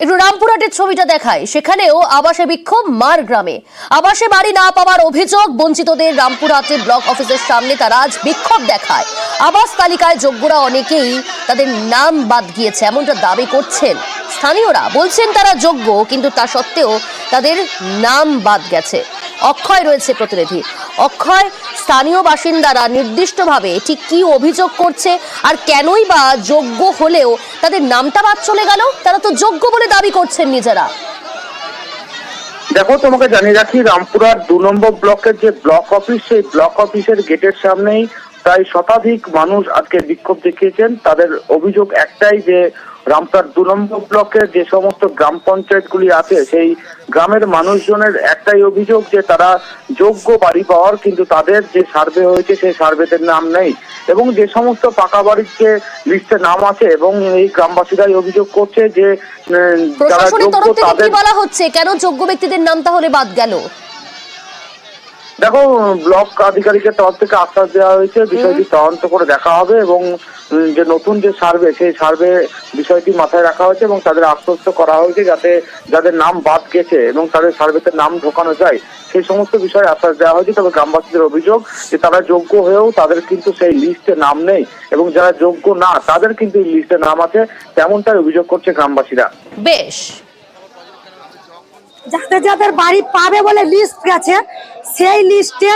একটু রামপুরহাটের ছবিটা দেখায়। সেখানেও আবাসে বিক্ষোভ মার গ্রামে। আবাসে বাড়ি না পাওয়ার অভিযোগ বঞ্চিতদের। রামপুরহাটের ব্লক অফিসের সামনে তারা আজ বিক্ষোভ দেখায়। আবাস তালিকায় যোগ্যরা অনেকেই তাদের নাম বাদ গিয়েছে এমনটা দাবি করছেন স্থানীয়রা। বলছেন তারা যোগ্য, কিন্তু তা সত্ত্বেও তাদের নাম বাদ গেছে। অক্ষয় রয়েছে প্রতিনিধি। অক্ষয়, স্থানীয় বাসিন্দারা নির্দিষ্টভাবে ঠিক কি অভিযোগ করছে, আর কেনই বা যোগ্য হলেও তাদের নামটা বাদ চলে গেল? তারা তো যোগ্য বলে দাবি করছেন নিজেরা। দেখো, তোমাকে জানিয়ে রাখি, রামপুরহাট 2 নম্বর ব্লকের যে ব্লক অফিস, সেই ব্লক অফিসের গেটের সামনেই প্রায় শতাধিক মানুষ আজকে বিক্ষোভ দেখিয়েছেন। তাদের অভিযোগ একটাই যে রামপুরহাট 2 নম্বর ব্লকের যে সমস্ত গ্রাম পঞ্চায়েতগুলি আছে, সেই গ্রামের মানুষজনের একটাই অভিযোগ যে তারা যোগ্য বাড়ি পাওয়ার, কিন্তু তাদের যে সার্ভে হয়েছে সেই সার্ভেতে নাম নেই। এবং যে সমস্ত পাকা বাড়ির যে লিস্টে নাম আছে, এবং এই গ্রামবাসীরাই অভিযোগ করছে যে যারা যোগ্য তাদের বলা হচ্ছে কেন যোগ্য ব্যক্তিদের নাম তাহলে বাদ গেল। দেখো, ব্লক আধিকারিকের তরফ থেকে আশ্বাস দেওয়া হয়েছে বিষয়টি তদন্ত করে দেখা হবে, এবং যে নতুন যে সার্ভে, সেই সার্ভে বিষয়টি মাথায় রাখা হয়েছে এবং তাদের আশ্বস্ত করা হয়েছে যাতে যাদের নাম বাদ গেছে এবং তাদের সার্ভেতে নাম ঢোকানো যায়, সেই সমস্ত বিষয়ে আশ্বাস দেওয়া হয়েছে। তবে গ্রামবাসীদের অভিযোগ যে তারা যোগ্য হয়েও তাদের কিন্তু সেই লিস্টে নাম নেই, এবং যারা যোগ্য না তাদের কিন্তু এই লিস্টে নাম আছে, তেমনটাই অভিযোগ করছে গ্রামবাসীরা। বেশ, যাদের যাদের বাড়ি পাবে বলে লিস্ট গেছে, সেই লিস্টে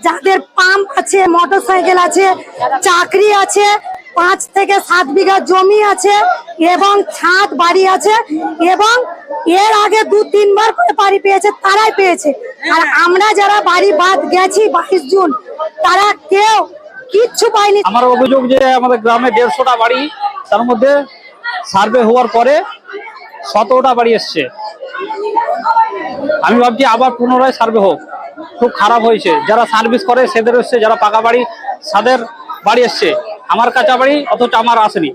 যাদের পাম্প আছে, মোটরসাইকেল আছে, চাকরি আছে, 5 থেকে 7 বিঘা জমি আছে এবং ছাদ বাড়ি আছে, এবং এর আগে 2-3 বার করে বাড়ি পেয়েছে, তারাই পেয়েছে। আর আমরা যারা বাড়ি বাদ গেছি 22 জুন, তারা কেউ কিচ্ছু পাইনি। আমার অভিযোগ যে আমাদের গ্রামে 150টা বাড়ি, তার মধ্যে সার্ভে হওয়ার পরে 17টা বাড়ি এসছে। আমি ভাবছি আবার পুনরায় সার্ভে হোক। খুব খারাপ হয়েছে, যারা সার্ভিস করে সেদের এসছে, যারা পাকা বাড়ি তাদের বাড়ি এসছে, আমার কাঁচা বাড়ি অথচ আমার আসেনি।